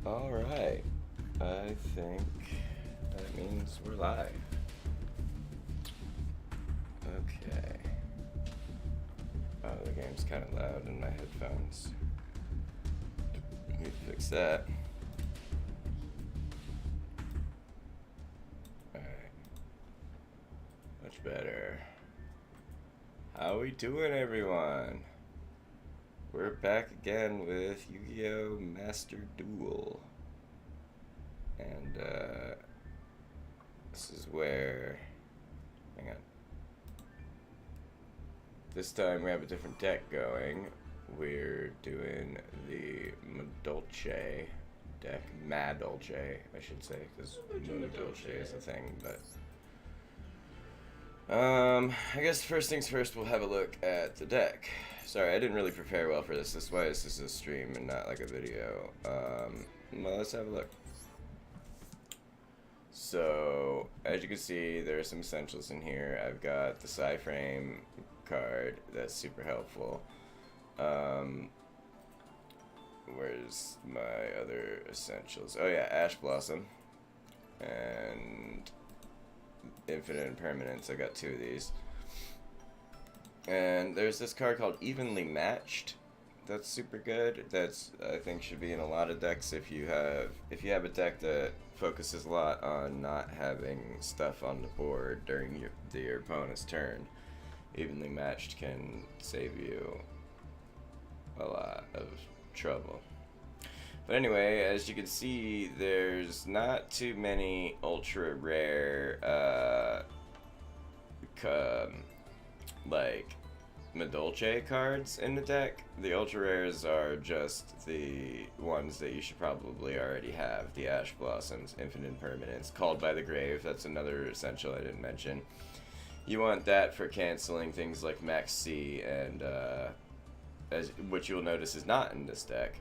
Alright, I think that means we're live. Okay. Oh, the game's kind of loud in my headphones. Need to fix that. Alright. Much better. How we doing, everyone? We're back again with Yu-Gi-Oh! Master Duel. And, this is where... Hang on. This time we have a different deck going. We're doing the Madolche deck. Madolche, I should say, because Madolche is a thing, but... I guess first things first, we'll have a look at the deck. Sorry, I didn't really prepare well for this. That's why this is a stream and not like a video. Well, let's have a look. So, as you can see, there are some essentials in here. I've got the Psy-Frame card. That's super helpful. Where's my other essentials? Oh yeah, Ash Blossom. And... Infinite Impermanence. I got 2 of these. And there's this card called Evenly Matched. That's super good. That's, I think, should be in a lot of decks if you have a deck that focuses a lot on not having stuff on the board during your opponent's turn. Evenly Matched can save you a lot of trouble. But anyway, as you can see, there's not too many ultra rare, like, Madolche cards in the deck. The ultra rares are just the ones that you should probably already have. The Ash Blossoms, Infinite Impermanence, Called by the Grave, that's another essential I didn't mention. You want that for canceling things like Max C, and, which you'll notice is not in this deck.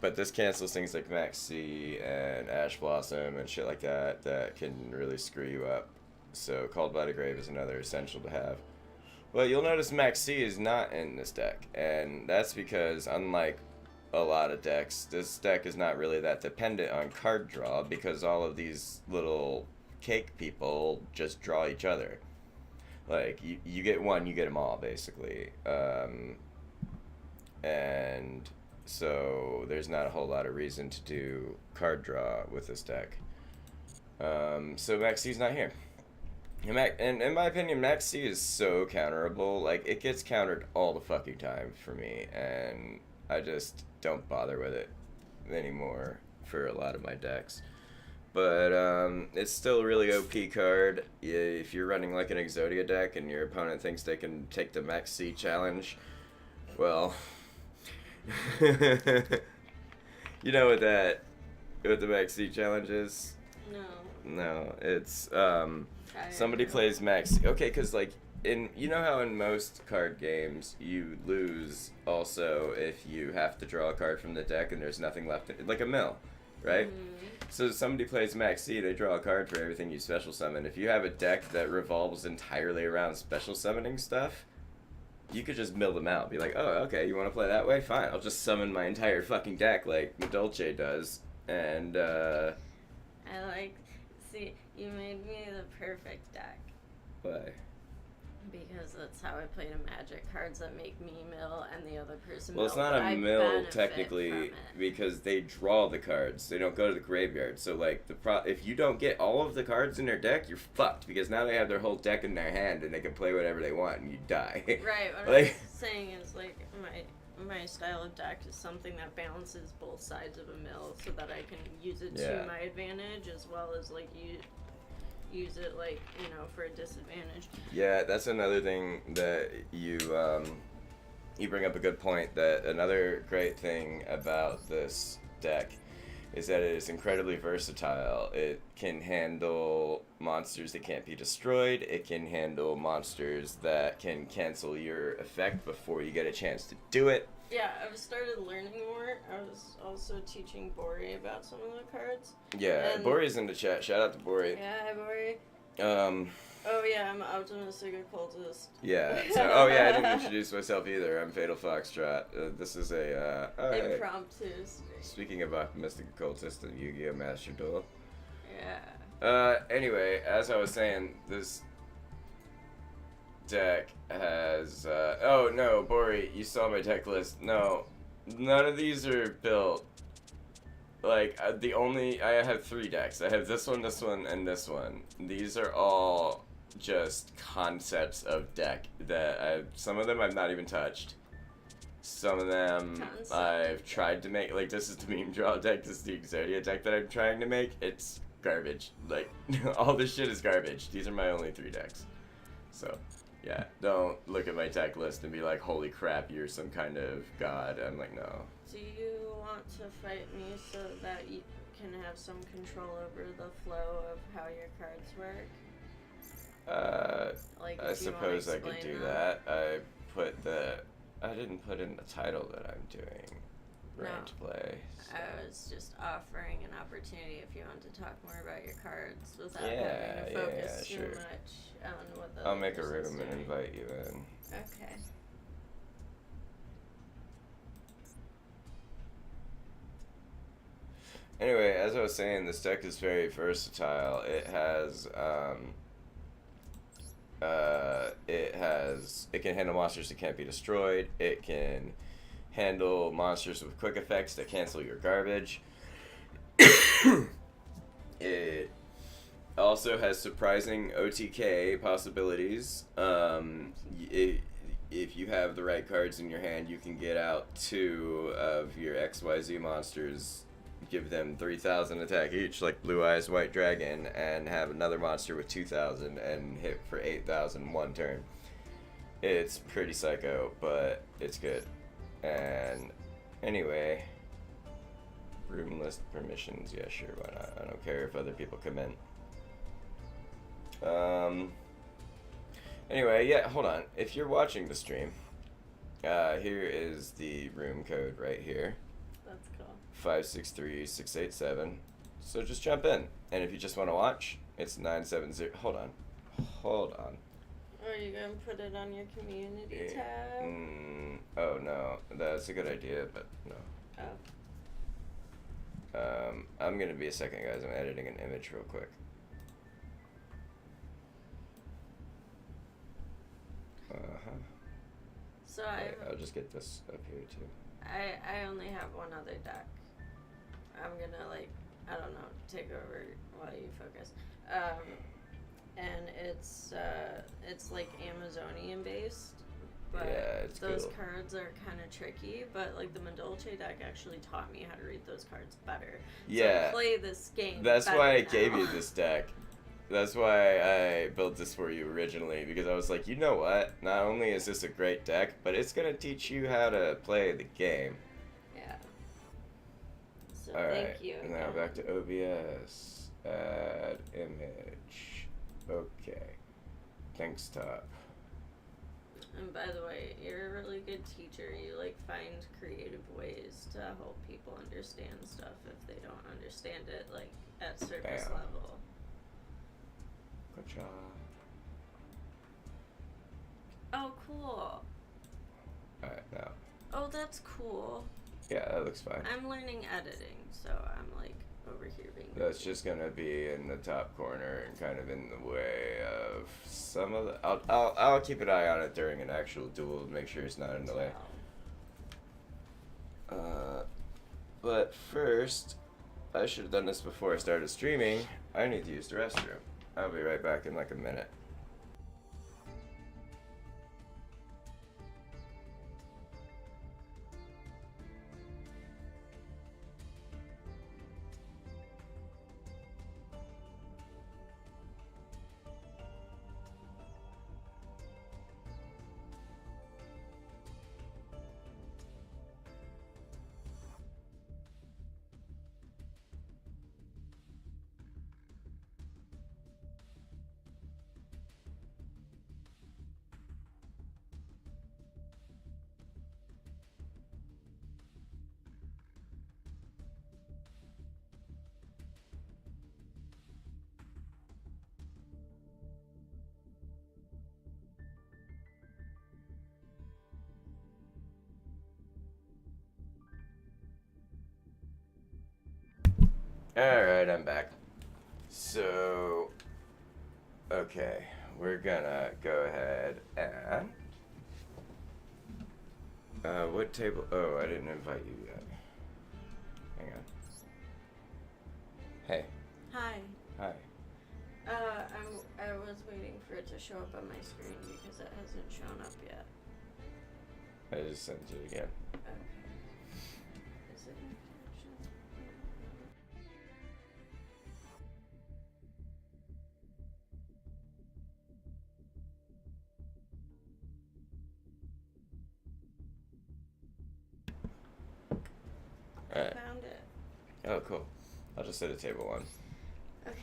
But this cancels things like Max C and Ash Blossom and shit like that that can really screw you up. So Called by the Grave is another essential to have. Well, you'll notice Max C is not in this deck, and that's because unlike a lot of decks, this deck is not really that dependent on card draw because all of these little cake people just draw each other. Like, you get one, you get them all, basically. And... so there's not a whole lot of reason to do card draw with this deck. So Max C's not here. And in my opinion, Max C is so counterable. Like, it gets countered all the fucking time for me, and I just don't bother with it anymore for a lot of my decks. But it's still a really OP card. If you're running like an Exodia deck and your opponent thinks they can take the Max C challenge, well... You know what the Max C challenge is? No, it's somebody plays Max C. Okay, because like you know how in most card games you lose also if you have to draw a card from the deck and there's nothing left like a mill, right? Mm-hmm. So somebody plays Max C, they draw a card for everything you special summon. If you have a deck that revolves entirely around special summoning stuff, you could just mill them out. Be like, oh, okay, you want to play that way? Fine, I'll just summon my entire fucking deck like Madolche does. And, See, you made me the perfect deck. Why? Because that's how I play the Magic cards that make me mill and the other person well, mill. It's not a mill, technically, because they draw the cards. They don't go to the graveyard. So, like, if you don't get all of the cards in their deck, you're fucked. Because now they have their whole deck in their hand and they can play whatever they want and you die. Right. What like, I'm saying is, like, my style of deck is something that balances both sides of a mill so that I can use it to my advantage as well as, like, use it, like, you know, for a disadvantage. Yeah, that's another thing that you bring up a good point. That another great thing about this deck is that it is incredibly versatile. It can handle monsters that can't be destroyed. It can handle monsters that can cancel your effect before you get a chance to do it. Yeah, I've started learning more. I was also teaching Bori about some of the cards. Yeah, Bori's in the chat. Shout out to Bori. Yeah, hi Bori. Oh yeah, I'm optimistic occultist. Yeah. So, oh yeah, I didn't introduce myself either. I'm Fatal Foxtrot. This is a. Oh, hey. Impromptu. Speaking of optimistic occultist and Yu-Gi-Oh! Master Duel. Yeah. Anyway, as I was saying, this deck has. Oh no, Bori, you saw my deck list. No, none of these are built. Like the only I have 3 decks. I have this one, and this one. These are all just concepts of deck that some of them I've not even touched. Some of them I've tried to make. Like this is the meme draw deck. This is the Exodia deck that I'm trying to make. It's garbage. Like all this shit is garbage. These are my only 3 decks. So yeah, don't look at my deck list and be like, holy crap, you're some kind of god. I'm like, no. Do you want to fight me so that you can have some control over the flow of how your cards work? Like, I suppose I could do that. I didn't put in the title that I'm doing ranked play. So. I was just offering an opportunity if you want to talk more about your cards without having to Yeah, focus too sure. much on what the I'll make a person's room and doing. invite you in. Okay. Anyway, as I was saying, this deck is very versatile. It can handle monsters that can't be destroyed. It can handle monsters with quick effects that cancel your garbage. It also has surprising OTK possibilities. If you have the right cards in your hand, you can get out 2 of your XYZ monsters, give them 3,000 attack each, like Blue Eyes White Dragon, and have another monster with 2,000 and hit for 8,000 one turn. It's pretty psycho, but it's good. And anyway, room list permissions, yeah, sure, why not? I don't care if other people come in. Anyway, yeah, hold on. If you're watching the stream, here is the room code right here. That's cool. 563687. So just jump in. And if you just want to watch, it's 970. Hold on. Are you going to put it on your community tab? Oh, no. That's a good idea, but no. Oh. I'm going to be a second, guys. I'm editing an image real quick. So I'll just get this up here, too. I only have one other deck. I'm gonna I don't know, take over while you focus. And it's like Amazonian based, but yeah, it's those cool. cards are kind of tricky. But like the Madolche deck actually taught me how to read those cards better. Yeah, so play this game. That's why I now. gave you this deck. That's why I built this for you originally, because I was like, you know what? Not only is this a great deck, but it's gonna teach you how to play the game. Yeah. So Alright, thank you. now back to OBS. Add image. Okay. Thanks, Top. And by the way, you're a really good teacher. You find creative ways to help people understand stuff if they don't understand it at surface Bam. level. Good job. Oh, cool. Alright, now. Oh, that's cool. Yeah, that looks fine. I'm learning editing, so I'm over here being. That's just gonna be in the top corner and kind of in the way of some of the. I'll keep an eye on it during an actual duel to make sure it's not in the way. But first, I should have done this before I started streaming. I need to use the restroom. I'll be right back in a minute. Alright, I'm back. So, okay, we're gonna go ahead and... what table? Oh, I didn't invite you yet. Hang on. Hey. Hi. Hi. I was waiting for it to show up on my screen because it hasn't shown up yet. I just sent it again. Okay. Is it in connection? Alright. Found it. Oh, cool. I'll just set a table one. Okay.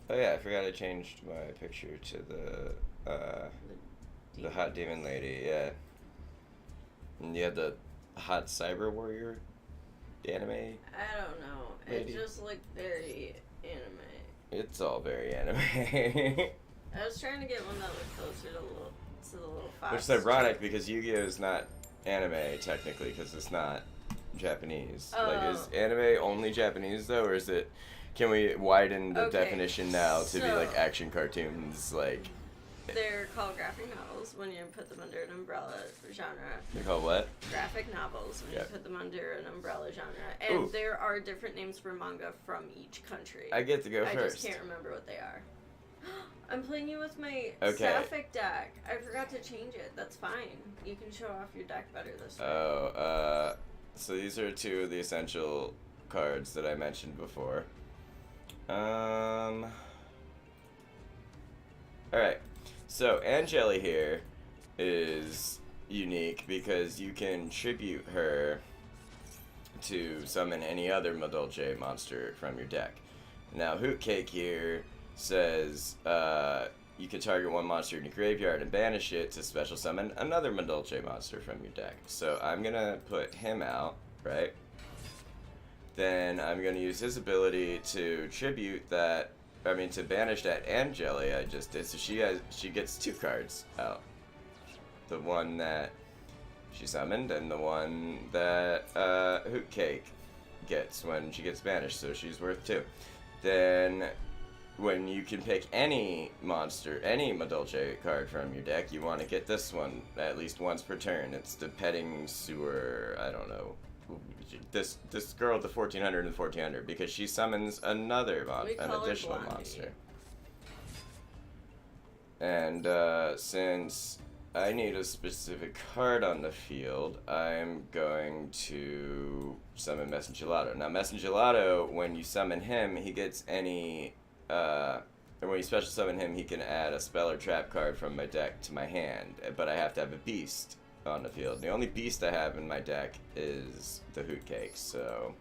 Oh yeah, I forgot I changed my picture to the hot demon lady, yeah. And you had the hot cyber warrior anime. I don't know. Lady. It just looked very anime. It's all very anime. I was trying to get one that looked closer to the little fox. Which is ironic because Yu-Gi-Oh is not anime technically because it's not Japanese. Like, is anime only Japanese though, or is it? Can we widen the definition now to be like action cartoons? Like, they're called graphic novels when you put them under an umbrella genre. They're called what? Graphic novels when you put them under an umbrella genre. And there are different names for manga from each country. I get to go first. I just can't remember what they are. I'm playing you with my Sapphic deck. I forgot to change it. That's fine. You can show off your deck better this way. Oh, so these are two of the essential cards that I mentioned before. Alright. So, Angeli here is unique because you can tribute her to summon any other Madolche monster from your deck. Now, Hootcake here says you can target one monster in your graveyard and banish it to special summon another Madolche monster from your deck. So I'm gonna put him out, right? Then I'm gonna use his ability to tribute that, to banish that Angeli I just did. So she gets two cards out. The one that she summoned and the one that Hootcake gets when she gets banished, so she's worth two. Then when you can pick any monster, any Madolche card from your deck, you want to get this one at least once per turn. It's the Petting Sewer, I don't know. This girl, the 1400 and 1400, because she summons an additional monster. And since I need a specific card on the field, I'm going to summon Messengelato. Now, Messengelato, when you summon him, he gets any... when you special summon him, he can add a spell or trap card from my deck to my hand, but I have to have a beast on the field. The only beast I have in my deck is the Hootcake, so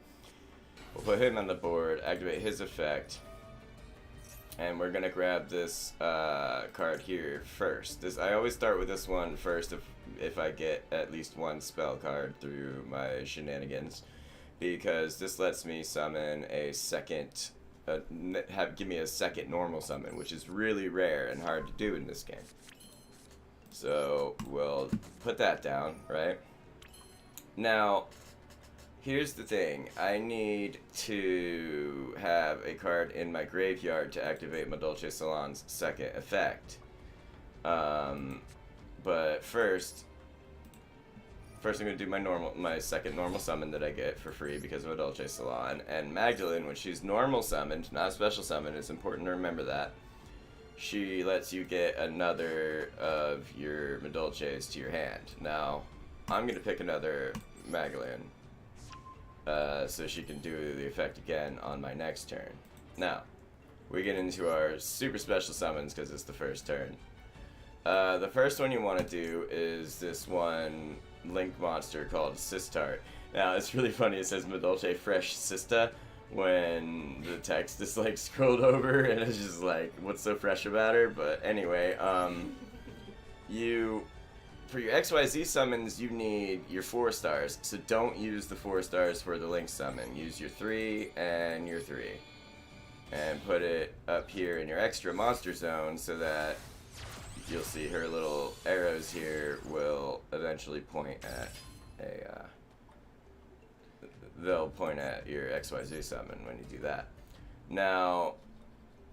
we'll put him on the board, activate his effect, and we're gonna grab this card here first. I always start with this one first if I get at least one spell card through my shenanigans, because this lets me summon a second, give me a second normal summon, which is really rare and hard to do in this game. So we'll put that down, right? Now, here's the thing. I need to have a card in my graveyard to activate Madolche Salon's second effect. But first I'm going to do my second normal summon that I get for free because of Madolche Salon. And Magdalene, when she's normal summoned, not special summoned, it's important to remember that, she lets you get another of your Madolches to your hand. Now, I'm going to pick another Magdalene, so she can do the effect again on my next turn. Now, we get into our super special summons because it's the first turn. The first one you want to do is this one Link monster called Sistart. Now, it's really funny, it says Madolche Fresh Sista when the text is like scrolled over and it's just like, what's so fresh about her? But anyway, for your XYZ summons, you need your 4 stars, so don't use the 4 stars for the Link summon. Use your 3 and your 3. And put it up here in your extra monster zone so that you'll see her little arrows here will eventually point at they'll point at your XYZ summon when you do that. Now,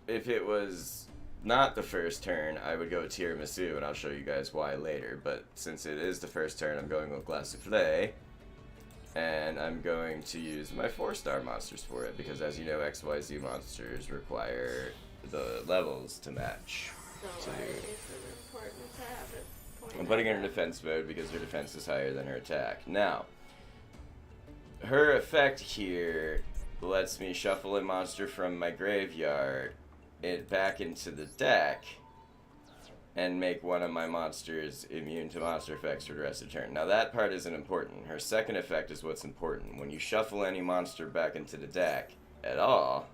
if it was not the first turn, I would go Tiramisu, and I'll show you guys why later. But since it is the first turn, I'm going with Glace Soufflé, and I'm going to use my 4-star monsters for it, because as you know, XYZ monsters require the levels to match. So why is it important to have it point I'm putting her at in that? defense mode because her defense is higher than her attack. Now, her effect here lets me shuffle a monster from my graveyard back into the deck and make one of my monsters immune to monster effects for the rest of the turn. Now that part isn't important. Her second effect is what's important. When you shuffle any monster back into the deck at all,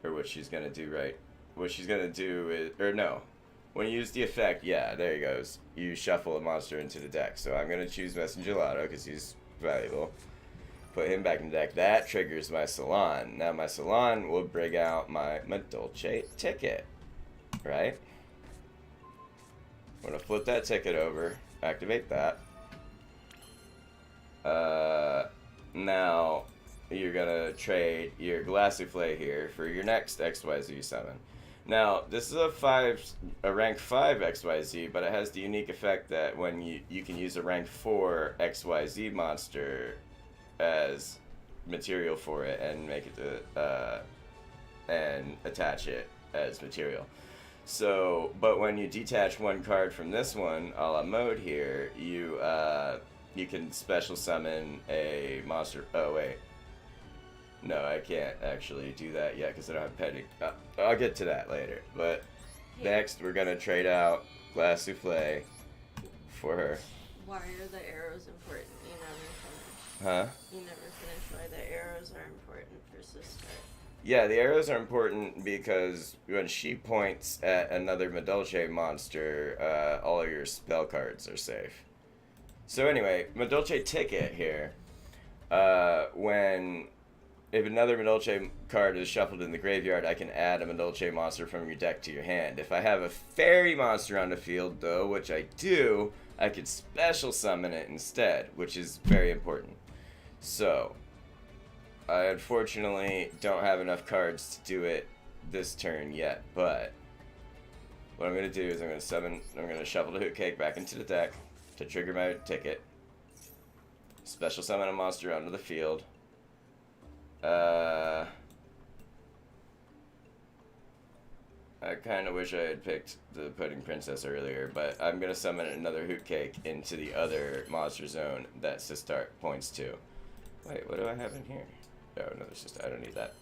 or what she's going to do what she's going to do is, or no, when you use the effect, yeah, there he goes. You shuffle a monster into the deck. So I'm going to choose Messenger Gelato because he's valuable. Put him back in the deck. That triggers my Salon. Now my Salon will bring out my Madolche ticket, right? I'm going to flip that ticket over, activate that. Now you're going to trade your Glace Soufflé here for your next XYZ summon. Now, this is a rank 5 XYZ, but it has the unique effect that when you can use a rank 4 XYZ monster as material for it and make it and attach it as material. So, but when you detach one card from this one, a la mode here, you can special summon a monster. Oh wait, no, I can't actually do that yet because I don't have pending. I'll get to that later. But next, we're gonna trade out Glace Soufflé for her. Why are the arrows important? You never finish. Huh? You never finish why the arrows are important for Sister. Yeah, the arrows are important because when she points at another Madolche monster, all of your spell cards are safe. So anyway, Madolche ticket here. If another Madolche card is shuffled in the graveyard, I can add a Madolche monster from your deck to your hand. If I have a fairy monster on the field, though, which I do, I could special summon it instead, which is very important. So, I unfortunately don't have enough cards to do it this turn yet, but what I'm going to do is I'm going to shuffle the Hoot Cake back into the deck to trigger my ticket, special summon a monster onto the field. I kind of wish I had picked the Pudding Princess earlier, but I'm going to summon another Hoot Cake into the other monster zone that Sistart points to. Wait, what do I have in here? Oh, another Sistart. I don't need that.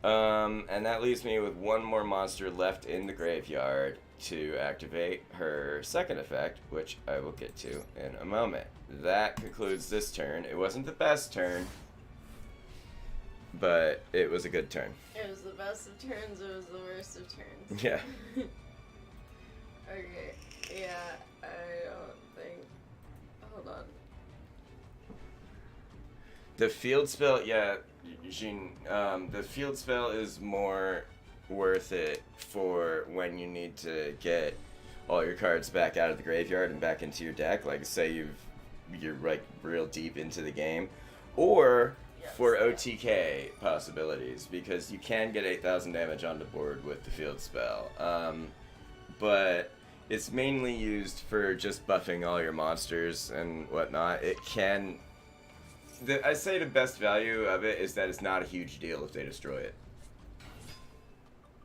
And that leaves me with one more monster left in the graveyard to activate her second effect, which I will get to in a moment. That concludes this turn. It wasn't the best turn, but it was a good turn. It was the best of turns, it was the worst of turns. Yeah. Okay, yeah, I don't think... Hold on. The field spell, yeah, Jean, the field spell is more worth it for when you need to get all your cards back out of the graveyard and back into your deck. Like, say you're like real deep into the game, or for OTK possibilities, because you can get 8,000 damage on the board with the field spell. But it's mainly used for just buffing all your monsters and whatnot. It can... I say the best value of it is that it's not a huge deal if they destroy it.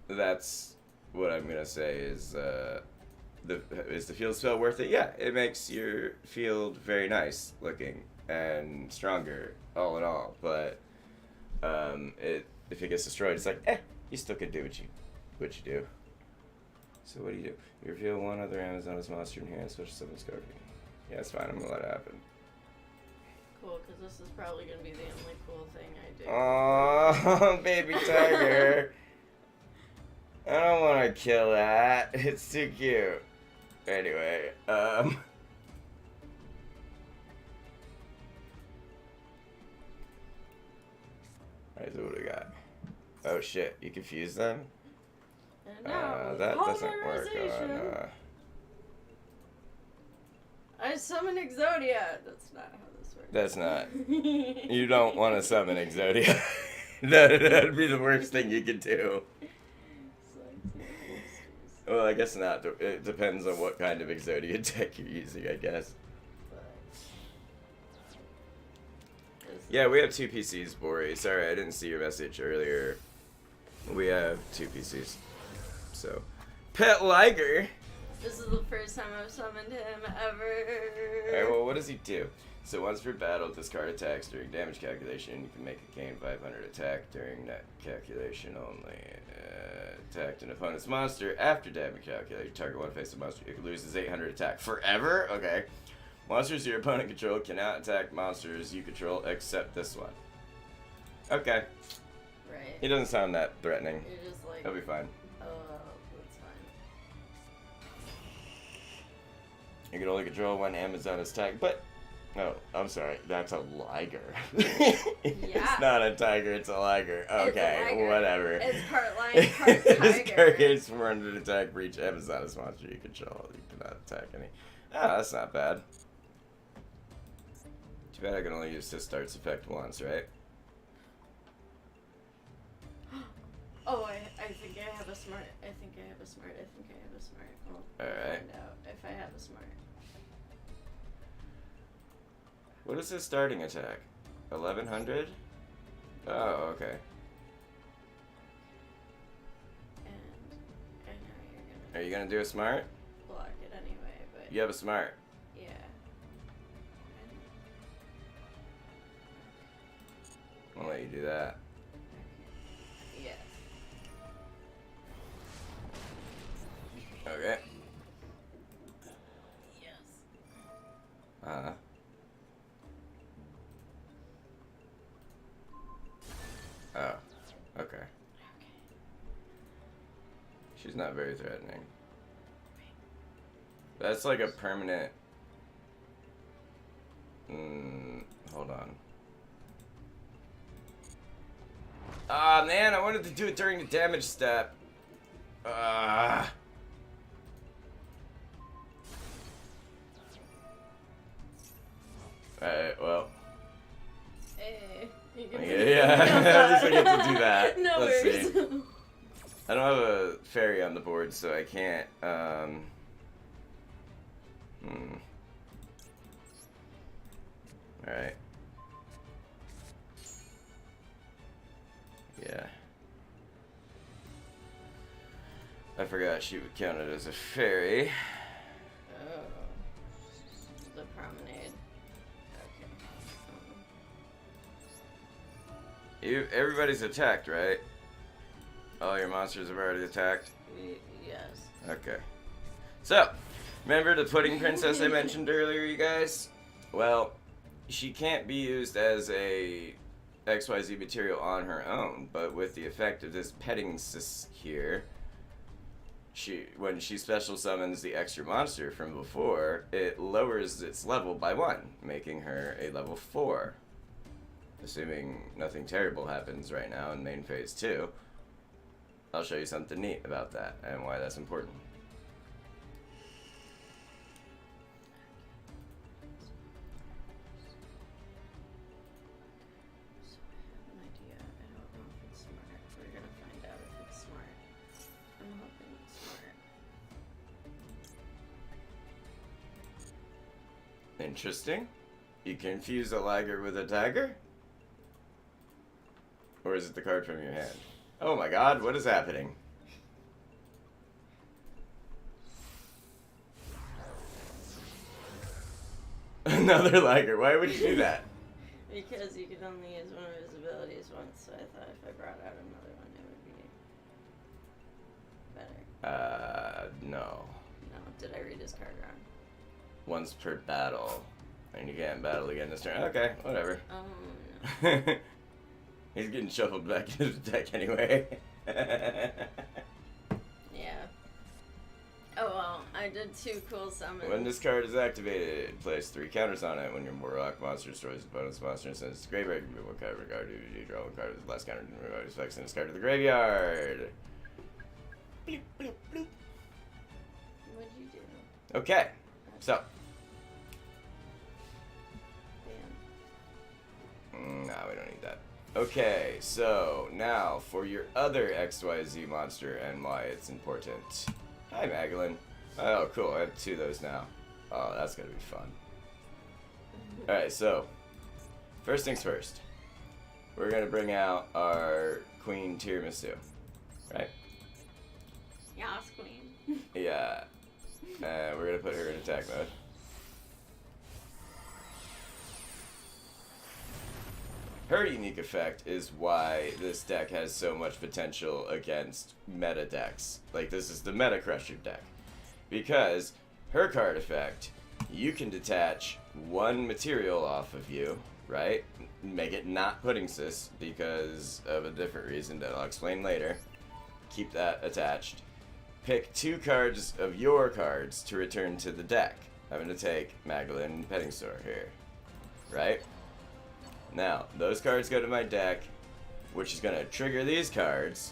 That's what I'm gonna say is is the field spell worth it? Yeah, it makes your field very nice looking and stronger all in all. But if it gets destroyed, it's like you still can do what you do. So what do? You reveal one other Amazoness monster in here and special summon Scorpion. Yeah, it's fine. I'm gonna let it happen. Cool, because this is probably going to be the only cool thing I do. Oh, baby tiger. I don't want to kill that. It's too cute. Anyway, Alright, so what do we got? Oh shit, you confused them? No, That doesn't work polarization. on, I summon Exodia! That's not how this works. That's not. You don't want to summon Exodia. That'd be the worst thing you could do. Well, I guess not. It depends on what kind of Exodia deck you're using, I guess. Yeah, we have 2 PCs, Bori. Sorry, I didn't see your message earlier. We have 2 PCs. So, Pet Liger. This is the first time I've summoned him ever. Alright, well, what does he do? So once per battle, discard attacks during damage calculation. You can make a gain 500 attack during that calculation only. Attacked an opponent's monster after damage calculation. Target one face of monster. It loses 800 attack. Forever? Okay. Monsters your opponent control cannot attack monsters you control except this one. Okay. Right. He doesn't sound that threatening. You're just like... He'll be fine. Oh, that's fine. You can only control one Amazon attack, but... No, I'm sorry. That's a liger. Yeah. It's not a tiger, it's a liger. Okay, It's a liger. whatever. It's part lion, part tiger. This card gains 400 attack for each Amazon's monster you control. You cannot attack any. Ah, that's not bad. Too bad I can only use this starts effect once, right? Oh, I think I have a smart. I think I have a smart. Well, Alright. Find out if I have a smart. What is his starting attack? 1100? Oh, okay. And I know you're gonna. Are you gonna do a smart? Block it anyway, but. You have a smart. Yeah. I'll let you do that. Yes. Okay. Yes. Uh-huh. Oh, okay. She's not very threatening. That's like a permanent... hold on. Ah, man, I wanted to do it during the damage step. Ah. Alright, well. You can Yeah, at least I get to do that. No Let's worries. see. I don't have a fairy on the board, so I can't, Alright. Yeah. I forgot she would count it as a fairy. Oh. The promenade. Okay. Everybody's attacked, right? All your monsters have already attacked? Yes. Okay. So, remember the pudding princess I mentioned earlier, you guys? Well, she can't be used as a XYZ material on her own, but with the effect of this petting here, when she special summons the extra monster from before, it lowers its level by 1, making her a level 4. Assuming nothing terrible happens right now in main phase 2. I'll show you something neat about that and why that's important. So I have an idea. I don't know if it's smart. We're gonna find out if it's smart. I'm hoping it's smart. Interesting. You confuse a liger with a tiger? Or is it the card from your hand? Oh my god, what is happening? Another liger, why would you do that? Because you could only use one of his abilities once, so I thought if I brought out another one, it would be better. No. No, did I read his card wrong? Once per battle. And you can't battle again this turn. Okay, whatever. Oh, no. He's getting shuffled back into the deck anyway. Yeah. Oh well, I did 2 cool summons. When this card is activated, place 3 counters on it. When your Warlock monster destroys the opponent's monster and sends its graveyard, you move one card regard to draw one card with the last counter and remove its effects and this card to the graveyard. Bloop, bloop, bloop. What'd you do? Okay, so Nah, we don't need that. Okay, so now for your other XYZ monster and why it's important. Hi, Magdalene. Oh, cool. I have 2 of those now. Oh, that's gonna be fun. Alright, so first things first. We're gonna bring out our Queen Tiramisu. Right? Yas, queen. Yeah. And we're gonna put her in attack mode. Her unique effect is why this deck has so much potential against meta decks. Like, this is the Meta Crusher deck. Because her card effect, you can detach 1 material off of you, right? Make it not pudding sis because of a different reason that I'll explain later. Keep that attached. Pick 2 cards of your cards to return to the deck. I'm going to take Magdalene Petting Store here, right? Now, those cards go to my deck, which is going to trigger these cards.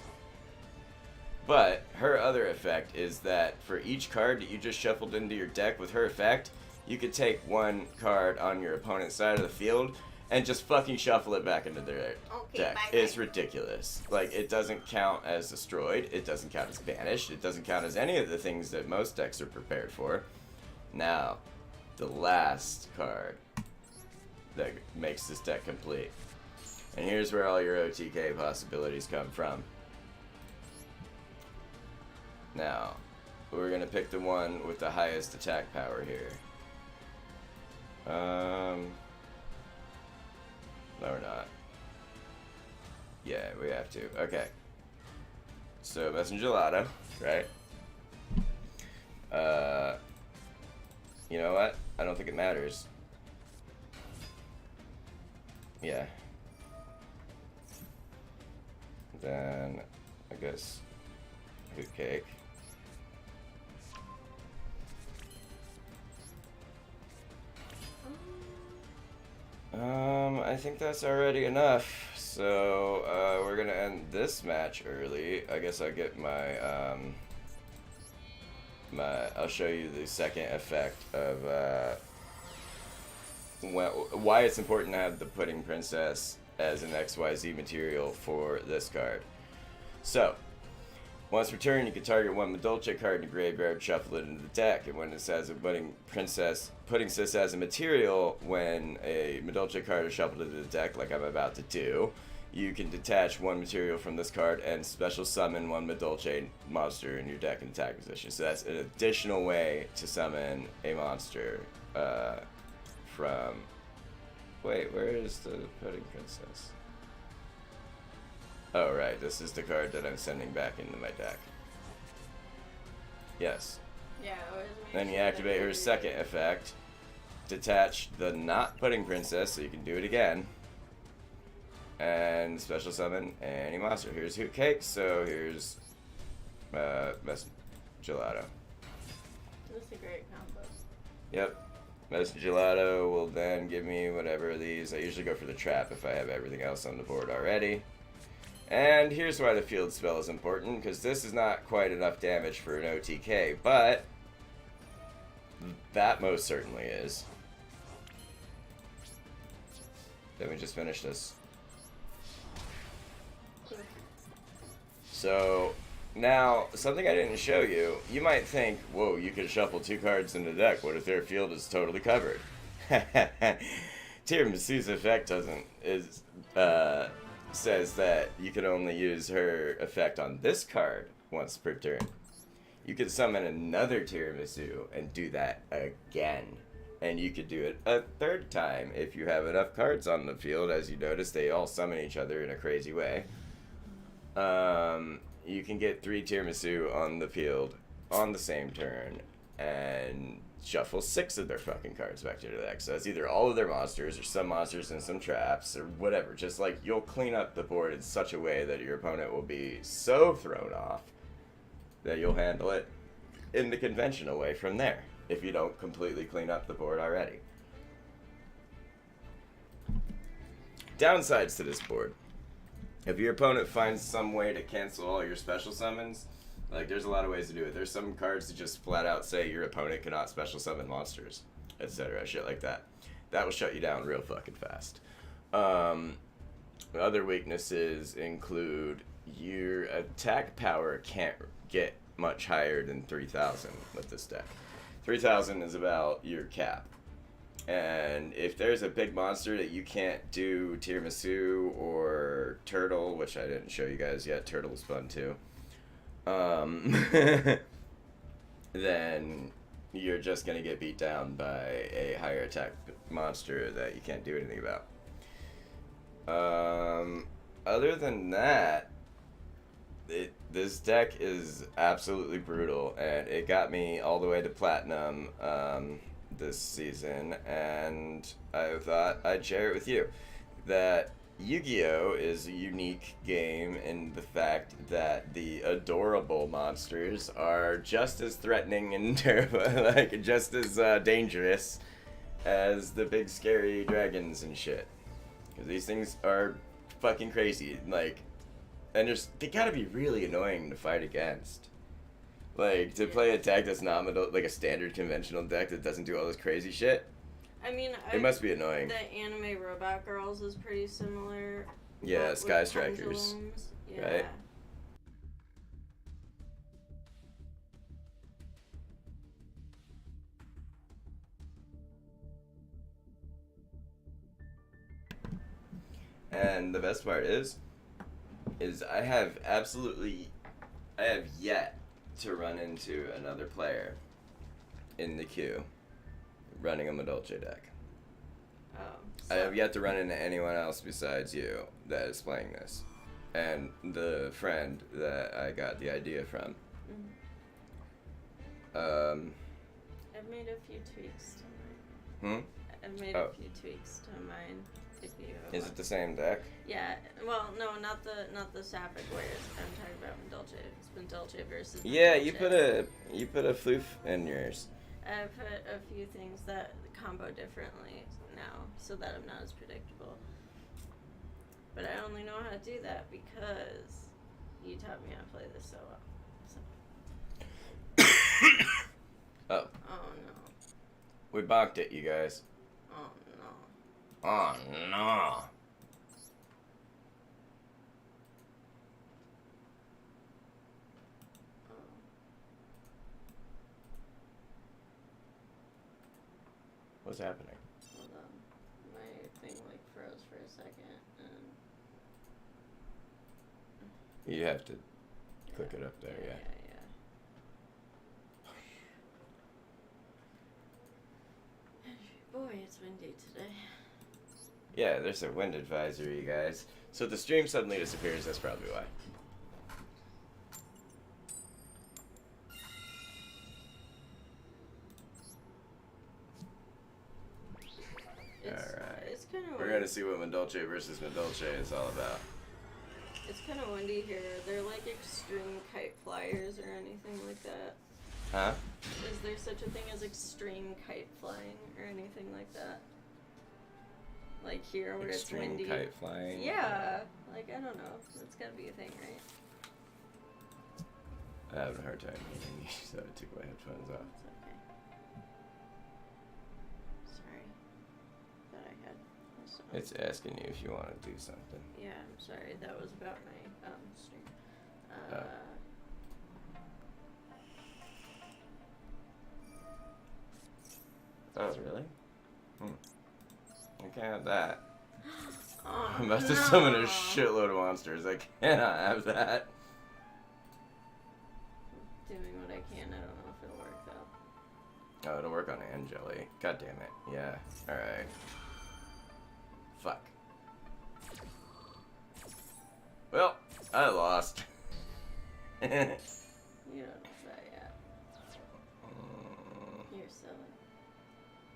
But her other effect is that for each card that you just shuffled into your deck with her effect, you could take 1 card on your opponent's side of the field and just fucking shuffle it back into their deck. It's ridiculous. Like, it doesn't count as destroyed, it doesn't count as banished, it doesn't count as any of the things that most decks are prepared for. Now, the last card that makes this deck complete. And here's where all your OTK possibilities come from. Now, we're going to pick the one with the highest attack power here. No, we're not. Yeah, we have to. Okay. So, Messenger Gelato, right? You know what? I don't think it matters. Yeah. Then, I guess, Hoot Cake. I think that's already enough. So, we're gonna end this match early. I guess I'll get my, I'll show you the second effect of, why it's important to have the Pudding Princess as an XYZ material for this card. So, once returned, you can target 1 Madolche card in the graveyard, shuffle it into the deck, and when it says a Pudding Sis as a material, when a Madolche card is shuffled into the deck, like I'm about to do, you can detach 1 material from this card and special summon 1 Madolche monster in your deck in attack position. So that's an additional way to summon a monster from... Wait, where is the Pudding Princess? Oh, right, this is the card that I'm sending back into my deck. Yes. Yeah, then you activate her second effect, detach the not Pudding Princess, so you can do it again, and special summon any monster. Here's Hoot Cake, so here's Gelato. That's a great combo. Yep. Gelato will then give me whatever of these. I usually go for the trap if I have everything else on the board already. And here's why the field spell is important, because this is not quite enough damage for an OTK, but that most certainly is. Then we just finish this. So, now, something I didn't show you, you might think, whoa, you can shuffle 2 cards in the deck, what if their field is totally covered? Tiramisu's effect says that you can only use her effect on this card once per turn. You could summon another Tiramisu and do that again. And you could do it a 3rd time if you have enough cards on the field. As you notice, they all summon each other in a crazy way. You can get 3 Tiramisu on the field on the same turn and shuffle 6 of their fucking cards back to the deck. So that's either all of their monsters or some monsters and some traps or whatever. Just like you'll clean up the board in such a way that your opponent will be so thrown off that you'll handle it in the conventional way from there if you don't completely clean up the board already. Downsides to this board. If your opponent finds some way to cancel all your special summons, like, there's a lot of ways to do it. There's some cards that just flat out say your opponent cannot special summon monsters, etc. Shit like that. That will shut you down real fucking fast. Other weaknesses include your attack power can't get much higher than 3,000 with this deck. 3,000 is about your cap. And if there's a big monster that you can't do tiramisu or turtle, which I didn't show you guys yet, turtle's fun too, then you're just going to get beat down by a higher attack monster that you can't do anything about. Other than that, this deck is absolutely brutal, and it got me all the way to platinum this season, and I thought I'd share it with you. That Yu-Gi-Oh! Is a unique game in the fact that the adorable monsters are just as threatening and terrible, like just as dangerous as the big scary dragons and shit. Because these things are fucking crazy, like, and they gotta be really annoying to fight against. Like, to play a deck that's not like a standard conventional deck that doesn't do all this crazy shit. I mean, it must be annoying. The anime Robot Girls is pretty similar. Yeah, Sky Strikers. Yeah. Right? And the best part is I have yet to run into another player in the queue running a Madolche deck. Oh, I have yet to run into anyone else besides you that is playing this. And the friend that I got the idea from. Mm-hmm. I've made a few tweaks to mine. I've made a few tweaks to mine. Is it the same deck? Yeah. Well, no, not the Sapphic Warriors. I'm talking about Madolche. It's Madolche versus Madolche. Yeah, you put a floof in yours. I put a few things that combo differently now, so that I'm not as predictable. But I only know how to do that because you taught me how to play this so well. So. Oh. Oh no. We bonked it, you guys. Oh no. Oh no. What's happening? Hold on. My thing froze for a second and You have to click it up there, yeah. Boy, it's windy today. Yeah, there's a wind advisory, you guys. So the stream suddenly disappears, that's probably why. Alright. It's kind of. We're gonna see what Madolche versus Madolche is all about. It's kind of windy here. They're like extreme kite flyers or anything like that. Huh? Is there such a thing as extreme kite flying or anything like that? Like here where Extreme it's windy. kite flying? Yeah. Like, I don't know. That's gotta be a thing, right? I have a hard time hearing you, so I took my headphones off. It's okay. Sorry. Thought I had my song. It's asking you if you want to do something. Yeah, I'm sorry. That was about my stream. Oh, really? I can't have that. Oh, I'm about to summon a shitload of monsters. I cannot have that. Doing what I can. I don't know if it'll work though. Oh, it'll work on Angeli. God damn it. Yeah. Alright. Fuck. Well, I lost. You don't know that yet. You're silly.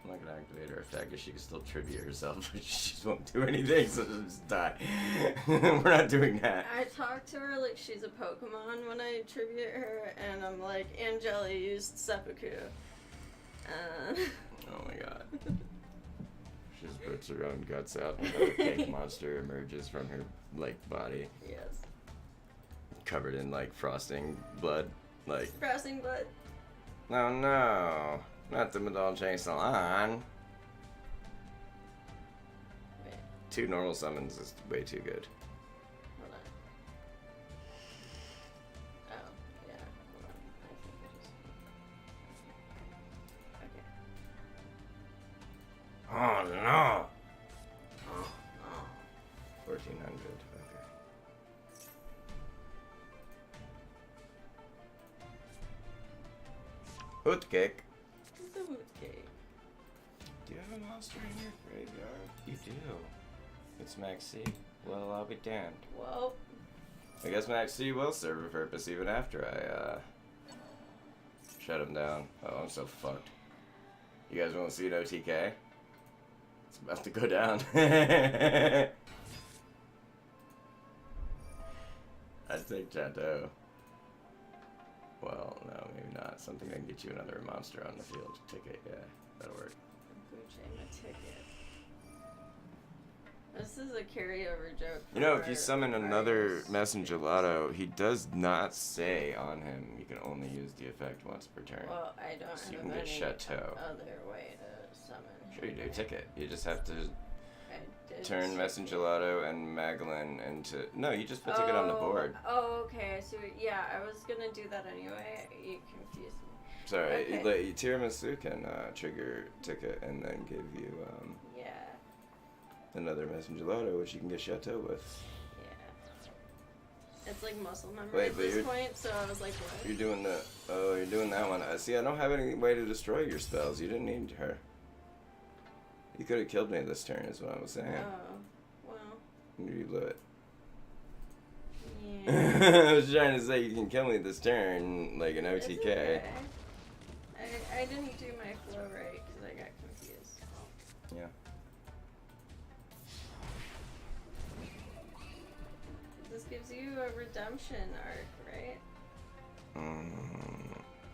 I'm not gonna activate her effect because she can still tribute herself, but she just won't do anything, so she'll just die. We're not doing that. I talk to her like she's a Pokemon when I tribute her, and I'm like, Angeli used seppuku. Oh my god. She just puts her own guts out and another cake monster emerges from her, like, body. Yes. Covered in, like, frosting blood. Like, Frosting blood. no, no. Not the Madolche salon. Wait. 2 normal summons is way too good. Hold on. Oh, yeah. Hold on. I think I just... Okay. Oh no! Oh no. 1400, okay. Hoot cake. The hoot cake. Do you have a monster in your graveyard? You do. It's Max C. Well, I'll be damned. Well, I guess Max C will serve a purpose even after I, shut him down. Oh, I'm so fucked. You guys won't see no TK? It's about to go down. I'd take Chateau. Well, no, maybe not. Something that can get you another monster on the field. Ticket, yeah, that'll work. Boucher my ticket. This is a carryover joke. You know, if you summon another Messengerlotto, he does not say on him you can only use the effect once per turn. Well, I don't So you have can get any Chateau. other way to summon. Sure you do. Ticket. You just have to I did turn say Messengerlotto and Magellan into... No, you just put ticket on the board. Oh, okay. So, yeah, I was gonna do that anyway. You confused me. Sorry, Okay. Tiramisu can trigger ticket and then give you Yeah. another Messengerlotto, which you can get Chateau with. Yeah. It's like muscle memory Wait, at but this you're- point, so I was like, what? You're doing the... Oh, you're doing that one. See, I don't have any way to destroy your spells. You didn't need her. You could have killed me this turn, is what I was saying. Oh, well, You blew it. yeah. I was trying to say you can kill me this turn, like an It's OTK. okay. I didn't do my flow right because I got confused. Yeah. This gives you a redemption arc, right?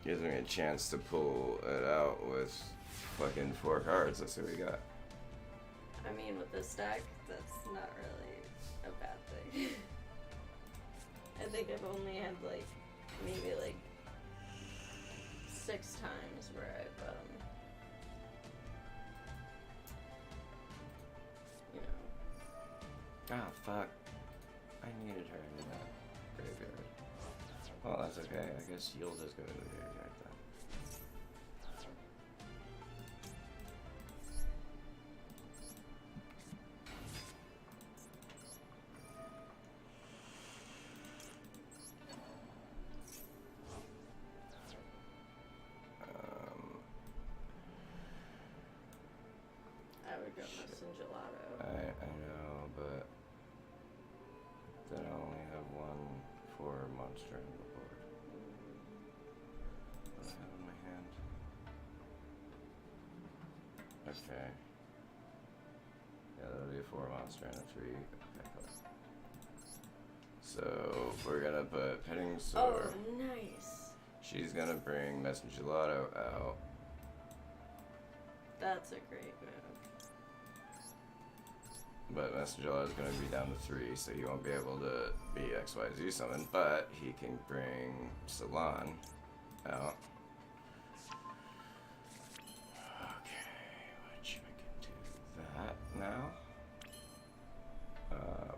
Gives me a chance to pull it out with fucking 4 cards. Let's see what we got. I mean, with this deck, that's not really a bad thing. I think I've only had like maybe like 6 times where I've you know. Ah, fuck. I needed her in that graveyard. Well, that's okay. I guess you'll just go to the graveyard then. I would go Shit. Messengerlotto. I know, but then I only have 1 for monster on the board. What do I have in my hand? Okay. Yeah, that'll be a 4 monster and a 3. Okay, cool. So we're gonna put Petting Sword. Oh, nice. She's gonna bring Messengerlotto out. That's a great move. But Messengerlotto is going to be down to 3, so he won't be able to be XYZ summon, but he can bring Salon out. Okay, which I can do that now.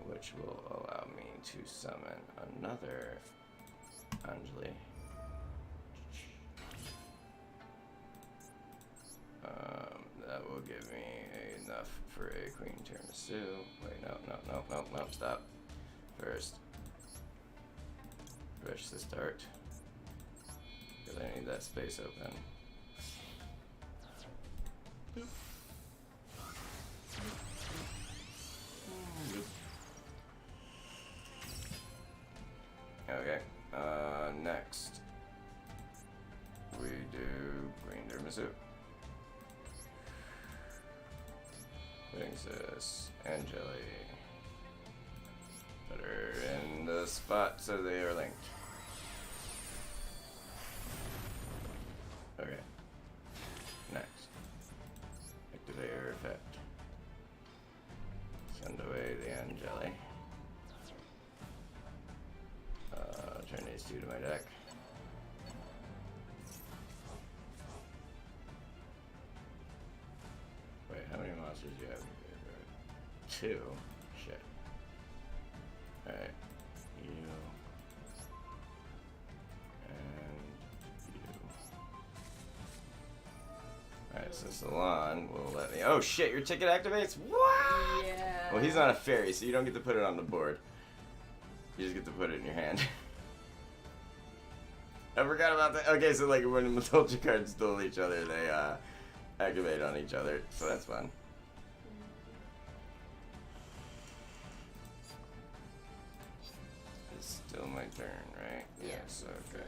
Which will allow me to summon another Anjali. That will give me enough for a Queen Tiramisu. Wait, no, stop. First, push the start. Because I need that space open. Okay, next we do Queen Tiramisu. Brings us Angeli. Put her in the spot so they are linked. Okay. Next. Activate her effect. Send away the Angeli. Turn these 2 to my deck. Wait, how many monsters do you have in your graveyard? 2. Shit. Alright. You. And you. Alright, so Salon will let me. Oh shit, your ticket activates? What? Yeah. Well, he's not a fairy, so you don't get to put it on the board. You just get to put it in your hand. I forgot about that. Okay, so like when the Madolche cards duel each other, they activate on each other, so that's fun. It's still my turn, right? Yes, okay.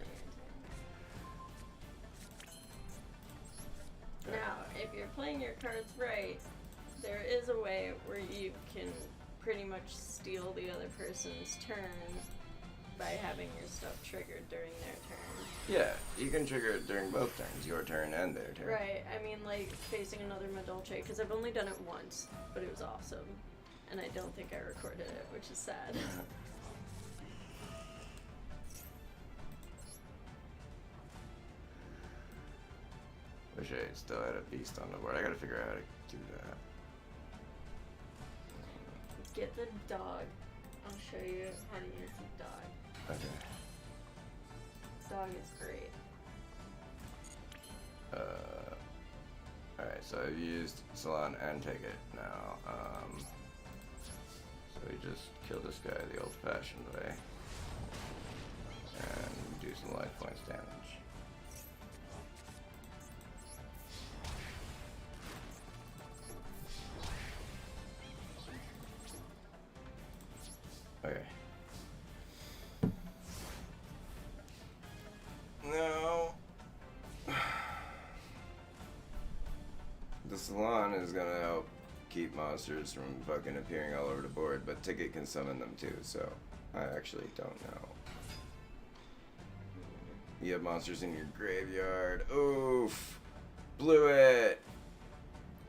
Now, if you're playing your cards right, there is a way where you can pretty much steal the other person's turn by having your stuff triggered during their turn. Yeah, you can trigger it during both turns, your turn and their turn. Right, I mean like facing another Madolche, because I've only done it once, but it was awesome. And I don't think I recorded it, which is sad. Wish I still had a beast on the board. I gotta figure out how to do that. Get the dog. I'll show you how to use the dog. Okay. Dog is great. Alright, so I've used Salon and Take It now. So we just kill this guy the old-fashioned way. And do some life points damage. Okay. No. The Salon is gonna help keep monsters from fucking appearing all over the board, but Ticket can summon them too, so I actually don't know. You have monsters in your graveyard. Oof! Blew it!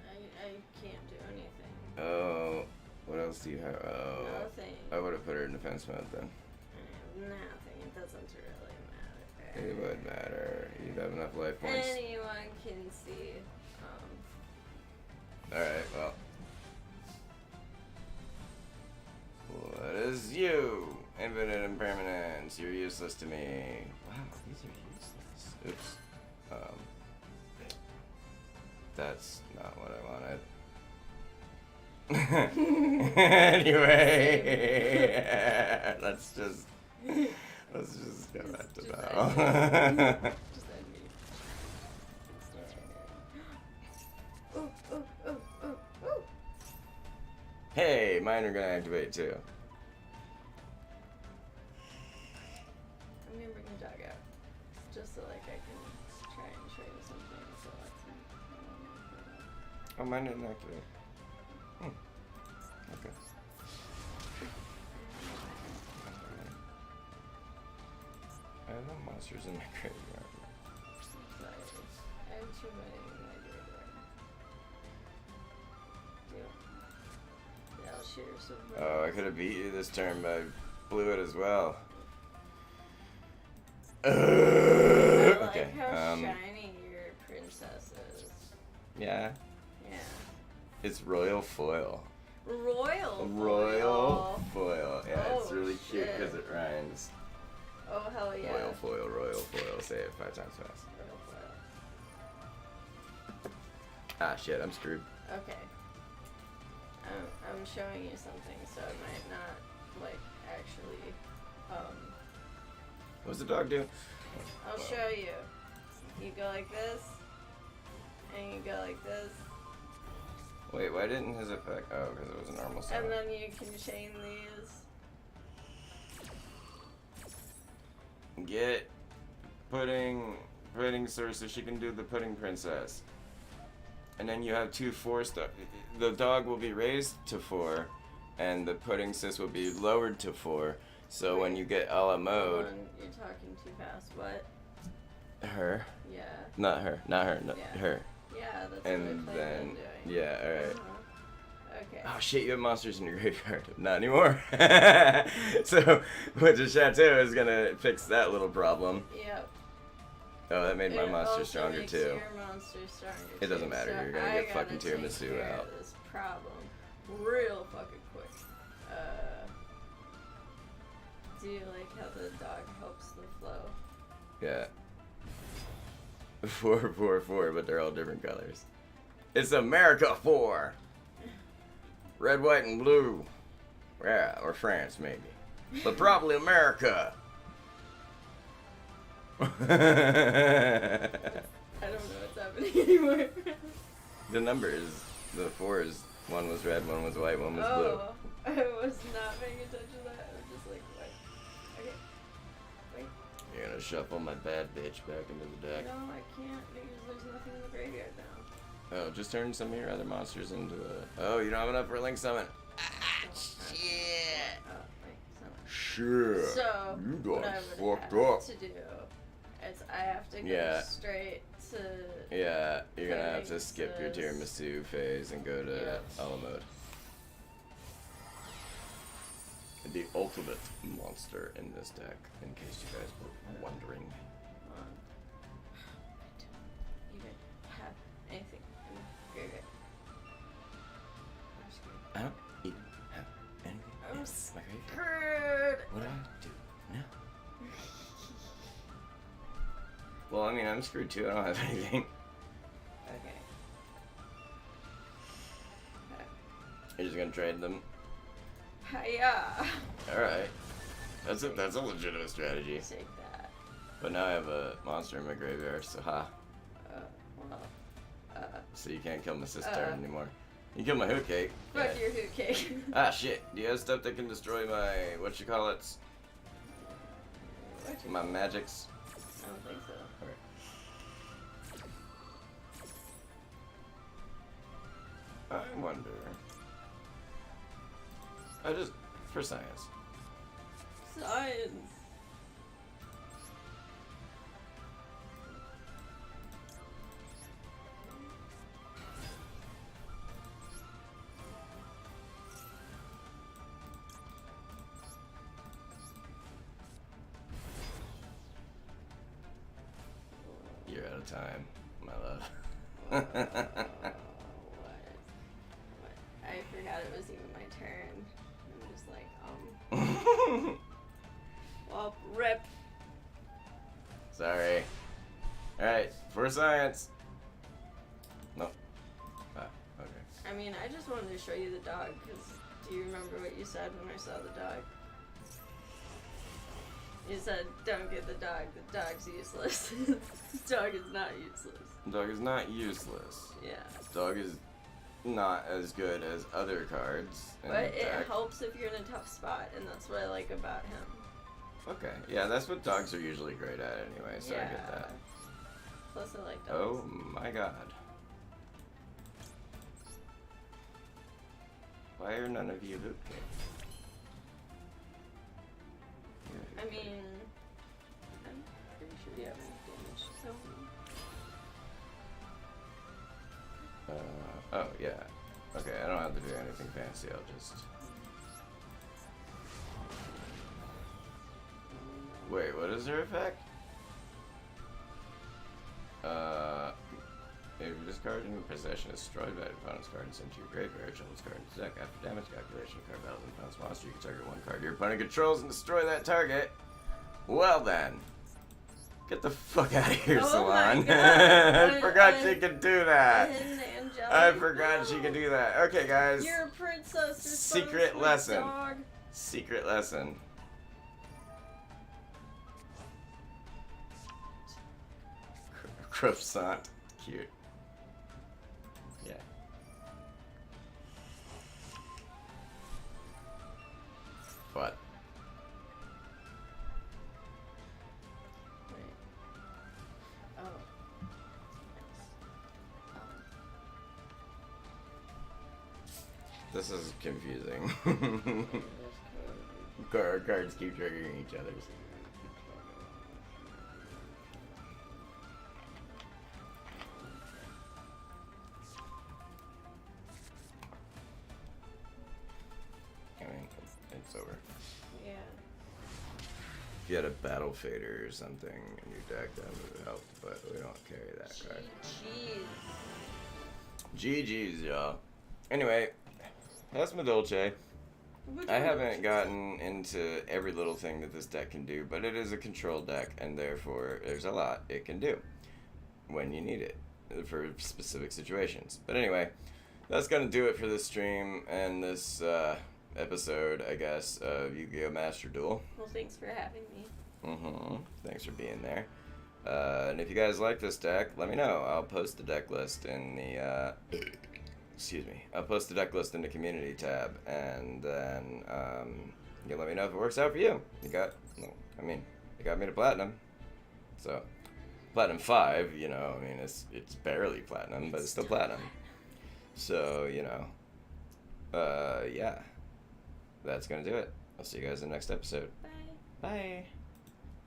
I can't do anything. Oh, what else do you have? Oh, Nothing. I would have put her in defense mode then. Nothing. It doesn't really matter. It would matter. You'd have enough life points. Anyone can see. Alright, well. What is you? Infinite impermanence. You're useless to me. Wow, these are useless. Oops. That's not what I wanted. Anyway, let's just go back to battle. Just end me. Ooh, ooh, ooh, ooh, ooh. Hey, mine are gonna activate too. I'm gonna bring the dog out. Just so like I can try and show you something. So Oh, mine didn't activate. Okay. I have no monsters in my graveyard. sorry. I have too many in my graveyard. Yeah, I'll share some. Oh, I could have beat you this turn, but I blew it as well. I like Okay. how shiny your princess is. Yeah. Yeah. It's royal foil. Royal Foil. Yeah, it's Oh, really cute shit. because it rhymes. Oh, hell yeah. Royal foil, royal foil. Say it 5 times fast. Royal foil. Ah, shit, I'm screwed. Okay. I'm showing you something, so it might not, like, actually, What's the dog do? I'll show you. You go like this, and you go like this, Wait, why didn't his effect? Oh, because it was a normal sound. and then you can chain these. Get pudding so she can do the pudding princess. And then you have 2 4-star. The dog will be raised to 4, and the pudding sis will be lowered to 4. So when you get a la mode, Hold on, you're talking too fast. What? her, Yeah. not her, no, Yeah. her. Yeah, that's And what I plan on then, doing. yeah, alright. Okay. Oh shit, you have monsters in your graveyard. Not anymore. So, which the chateau is gonna fix that little problem. Yep. Oh, that made my It monster also stronger makes too. Your monster stronger It doesn't too, matter, so you're gonna I get fucking gotta take tiramisu care out. of this problem. real fucking quick. Do you like how the dog helps the flow? Yeah. 4, 4, 4, but they're all different colors. It's America 4. Red, white, and blue. Yeah, or France maybe, but probably America. I don't know what's happening anymore. The numbers, the 4s, one was red, one was white, one was blue. I was not paying attention to that. I was just like, what? Okay. Wait. You're gonna shuffle my bad bitch back into the deck. No, I can't because there's nothing in the graveyard now. Oh, just turn some of your other monsters into a... Oh, you don't have enough for a Link Summon. Shit. Oh, wait, so. Sure. So, you what got I fucked would have up. to do is I have to go straight to... Yeah, you're gonna have to things skip your as- tiramisu phase and go to Yep. Ala mode. The ultimate monster in this deck, in case you guys were wondering. I don't even have anything in the graveyard. I'm scared. I don't even have anything I'm in my scared. graveyard. What do I do now? Well, I mean, I'm screwed too. I don't have anything. Okay. You're just gonna trade them? Hiya. Alright. That's a legitimate strategy. Take that. But now I have a monster in my graveyard, so ha. Well, So you can't kill my sister anymore. You kill my hoot cake. fuck your hoot cake. Ah, shit. Do you have stuff that can destroy my, whatchamacallits? My magics? I don't think so. Alright. I wonder. For science. Science. You're out of time, my love. What? I forgot it was even my turn. I'm just like, well, rip. Sorry. Alright, for science. No. Ah, okay. I mean, I just wanted to show you the dog, because do you remember what you said when I saw the dog? You said, don't get the dog, the dog's useless. The dog is not useless. Dog is not useless. Yeah. Dog is not as good as other cards in But the it deck. helps if you're in a tough spot, and that's what I like about him. Okay, yeah, that's what dogs are usually great at anyway, so I get that. Plus I like dogs. Oh my god. Why are none of you Luke? I mean, I'm pretty sure you have damage, so... Oh, yeah. Okay, I don't have to do anything fancy, I'll just... Wait, what is her effect? If this card in your possession is destroyed by an opponent's card and sent to your graveyard, shuffle this card into the deck. After damage calculation, card battles an opponent's monster, you can target one card your opponent controls and destroy that target. Well then. Get the fuck out of here, Oh Salon. my God. I forgot she could do that. Hidden angelic. I forgot she could do that. Okay, guys. You're a princess. You're Secret so sweet, lesson. Dog. Secret lesson. Croissant. Cute. Yeah. What? Wait. Oh. This is confusing. There's Cards keep triggering each other. I mean, it's over. Yeah. If you had a battle fader or something in your deck, that would have helped, but we don't carry that card. Jeez. GG's, y'all. Anyway, That's Madolche. Which I one haven't is- gotten into every little thing that this deck can do, but it is a control deck, and therefore there's a lot it can do when you need it for specific situations. But anyway, that's gonna do it for this stream and this episode, I guess, of Yu-Gi-Oh! Master Duel. Well, thanks for having me. Thanks for being there. And if you guys like this deck, let me know. I'll post the deck list in the excuse me. I'll post the deck list in the community tab, and then you let me know if it works out for you. You got me to platinum, so platinum 5. You know, I mean, it's barely platinum, but it's still platinum. So yeah, that's gonna do it. I'll see you guys in the next episode. Bye. Bye.